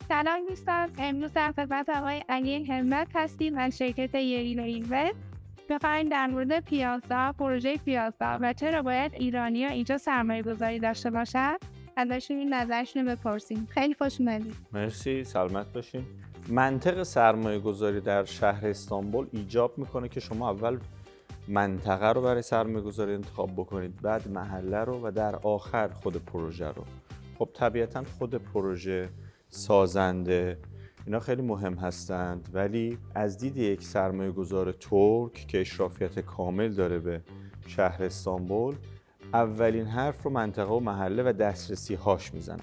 سلام دوستان، امروز در خدمت آقای علی همت هستیم از شرکت یرینا اینوست. بخواهیم در مورد پیازا، پروژه پیازا و چرا باید ایرانی‌ها اینجا سرمایه گذاری داشته باشن ازشون این نظرشون رو بپرسیم. خیلی خوش اومدید. مرسی، سلامت باشین. منطق سرمایه گذاری در شهر استانبول ایجاب میکنه که شما اول منطقه رو برای سرمایه گذاری انتخاب بکنید، بعد محله رو و در آخر خود پروژه رو. خب طبیعتاً خود پروژه، سازنده، اینا خیلی مهم هستند، ولی از دید یک سرمایه گذار ترک که اشرافیت کامل داره به شهر استانبول، اولین حرف رو منطقه و محله و دسترسی هاش میزنه.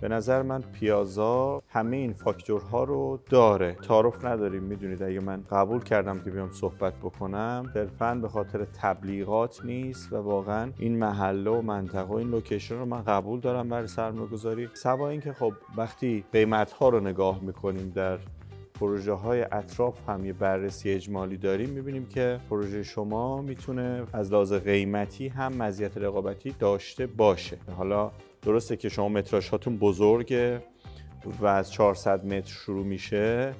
به نظر من پیازا همه این فاکتورها رو داره. تعارف نداریم، میدونید اگه من قبول کردم که بیام صحبت بکنم صرفاً به خاطر تبلیغات نیست و واقعاً این محله و منطقه و این لوکیشن رو من قبول دارم برای سرمایه‌گذاری. سوا اینکه خب وقتی قیمت‌ها رو نگاه می‌کنیم در پروژه های اطراف هم یه بررسی اجمالی داریم، میبینیم که پروژه شما میتونه از لحاظ قیمتی هم مزیت رقابتی داشته باشه. حالا درسته که شما متراژ هاتون بزرگه و از 400 متر شروع میشه،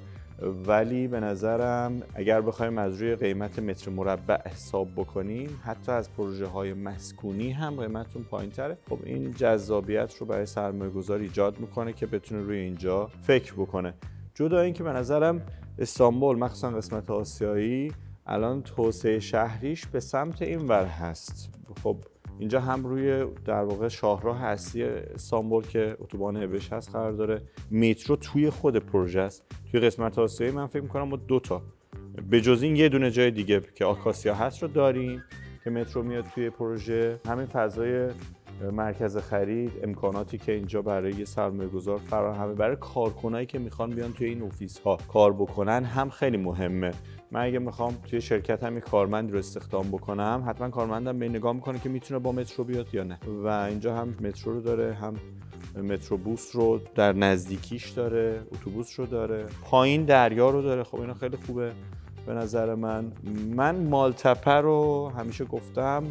ولی به نظرم اگر بخوایم از روی قیمت متر مربع حساب بکنیم، حتی از پروژه های مسکونی هم قیمتون پایین تره. خب این جذابیت رو برای سرمایه گذار ایجاد میکنه که بتونه روی اینجا فکر بکنه. جدا این که به نظرم استانبول مخصوصا قسمت آسیایی الان توسعه شهریش به سمت این ور هست. خب اینجا هم روی در واقع شاهراه اصلی استانبول که اتوبان ابش هست قرار داره، مترو توی خود پروژه است. توی قسمت آسیایی من فکر می‌کنم ما 2 تا به جز این یه دونه جای دیگه که آکاسیا هست رو داریم که مترو میاد توی پروژه. همین فضای مرکز خرید، امکاناتی که اینجا برای سرمایه‌گذار فراهمه، برای کارکنایی که میخوان بیان توی این office ها کار بکنن هم خیلی مهمه. من اگه میخوام توی شرکت هم کارمند رو استخدام بکنم، حتما کارمندم به نگاه میکنه که میتونه با مترو بیاد یا نه، و اینجا هم مترو رو داره، هم مترو بوس رو در نزدیکیش داره، اتوبوس رو داره، پایین دریا رو داره. خب اینا خیلی خوبه به نظر من مالتپه رو همیشه گفتم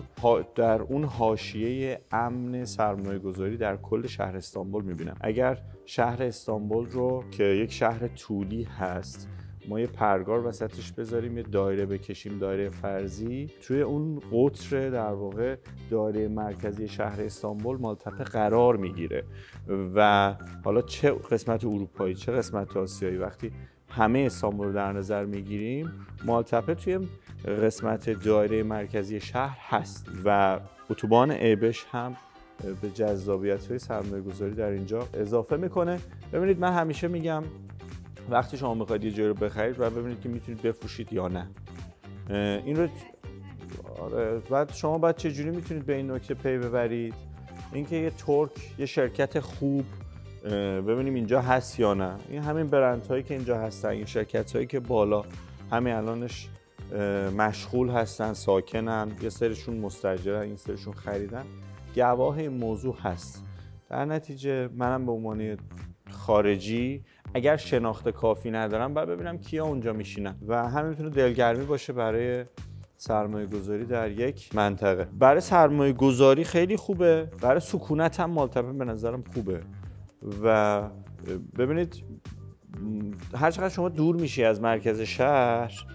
در اون حاشیه امن سرمایه گذاری در کل شهر استانبول میبینم. اگر شهر استانبول رو که یک شهر طولی هست ما یه پرگار وسطش بذاریم، یه دایره بکشیم، دایره فرضی، توی اون قطر در واقع دایره مرکزی شهر استانبول مالتپه قرار میگیره و حالا چه قسمت اروپایی چه قسمت آسیایی، وقتی همه استانبول رو در نظر میگیریم مالتپه توی قسمت دایره مرکزی شهر هست و اتوبان ایبش هم به جذابیت‌های سرمایه‌گذاری در اینجا اضافه میکنه. ببینید من همیشه میگم وقتی شما میخواید یه جایی رو بخرید و ببینید که میتونید بفروشید یا نه، این رو بعد شما باید چجوری میتونید به این نکته پی ببرید؟ اینکه یه ترک، یه شرکت خوب ببینیم اینجا هست یا نه. این همین برندهایی که اینجا هستن، این شرکت‌هایی که بالا همین الانش مشغول هستن، ساکنن، یه سریشون مستاجرن، این سریشون خریدن، گواه این موضوع هست. در نتیجه منم به عنوان خارجی اگر شناخت کافی ندارم باید ببینم کیا اونجا میشینن و همین میتونه دلگرمی باشه برای سرمایه گذاری در یک منطقه. برای سرمایه گذاری خیلی خوبه، برای سکونت هم مالتپه به نظرم خوبه. و ببینید هر چقدر شما دور میشی از مرکز شهر،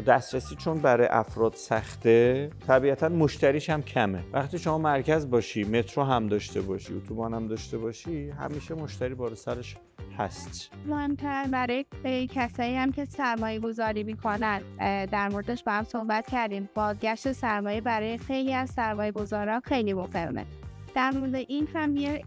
دسترسی چون برای افراد سخته، طبیعتاً مشتریش هم کمه. وقتی شما مرکز باشی، مترو هم داشته باشی، اتوبان هم داشته باشی، همیشه مشتری بالا سرش هست. مهمتر برای کسایی هم که سرمایه گذاری میکنن، در موردش با هم صحبت کردیم، بازگشت سرمایه برای خیلی از سرمایه گذاران خیلی مهمه. در مورد این هم یه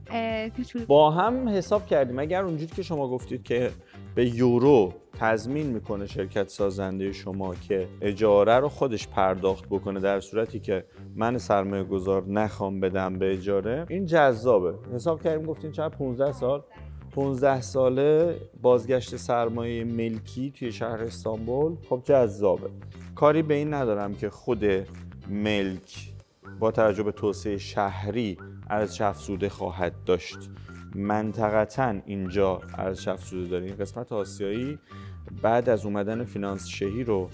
کوچولو با هم حساب کردیم. اگر اونجوری که شما گفتید که به یورو تضمین میکنه شرکت سازنده شما که اجاره رو خودش پرداخت بکنه در صورتی که من سرمایه گذار نخوام بدم به اجاره، این جذابه. حساب کردیم گفتیم چقدر 15 ساله بازگشت سرمایه ملکی توی شهر استانبول، خب جذابه. کاری به این ندارم که خود ملک با توجه به توسعه شهری ارزش افزوده خواهد داشت. منطقتاً اینجا ارزش افزوده داریم. قسمت آسیایی بعد از اومدن فینانس شهی رو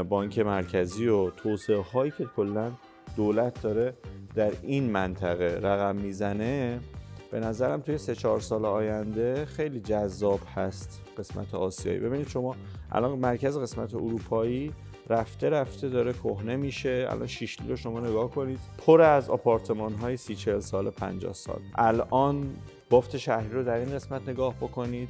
بانک مرکزی و توسعه هایی که کلاً دولت داره در این منطقه رقم میزنه، به نظرم توی 3-4 سال آینده خیلی جذاب هست قسمت آسیایی. ببینید شما الان مرکز قسمت اروپایی رفته داره کهنه میشه. الان شیشلی رو شما نگاه کنید، پر از آپارتمان های 30-40 سال 50 سال. الان بافت شهری رو در این قسمت نگاه بکنید،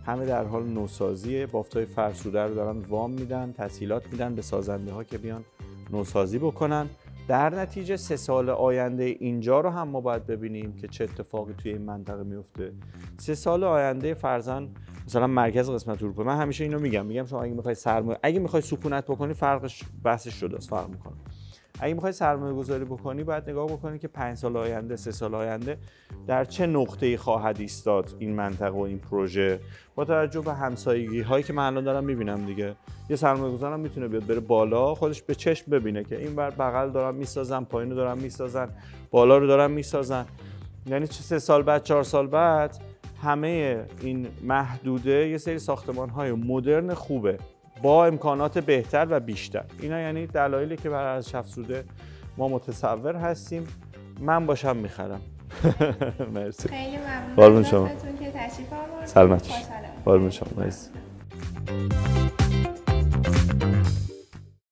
همه در حال نوسازیه. بافت های فرسوده رو دارن وام میدن، تسهیلات میدن به سازنده ها که بیان نوسازی بکنن. در نتیجه 3 سال آینده اینجا رو هم ما باید ببینیم که چه اتفاقی توی این منطقه میفته. 3 سال آینده فرضاً مثلا مرکز قسمت اروپا، من همیشه اینو میگم شما اگه میخوای سکونت بکنی، فرقش بحثش جداست، فرق میکنه. اگه میخوای سرمایه گذاری بکنی باید نگاه بکنی که 5 سال آینده 3 سال آینده در چه نقطه‌ای خواهد ایستاد این منطقه و این پروژه، با توجه به همسایگی هایی که من الان دارم میبینم دیگه. یه سرمایه گذارم میتونه بیاد بره بالا، خودش به چشم ببینه که این ور بغل دارن میسازن، پایین رو دارن میسازن، بالا رو دارن میسازن. یعنی 3 سال بعد 4 سال بعد همه این محدوده یه سری ساختمان‌های مدرن خوبه با امکانات بهتر و بیشتر. اینا یعنی دلایلی که برای ارزش افزوده ما متصور هستیم. من باشم میخرم. مرسی. خیلی ممنون. قربون شما. که تشریف آوردید. سلامت. خوشحالم. قربون شما. مرسی.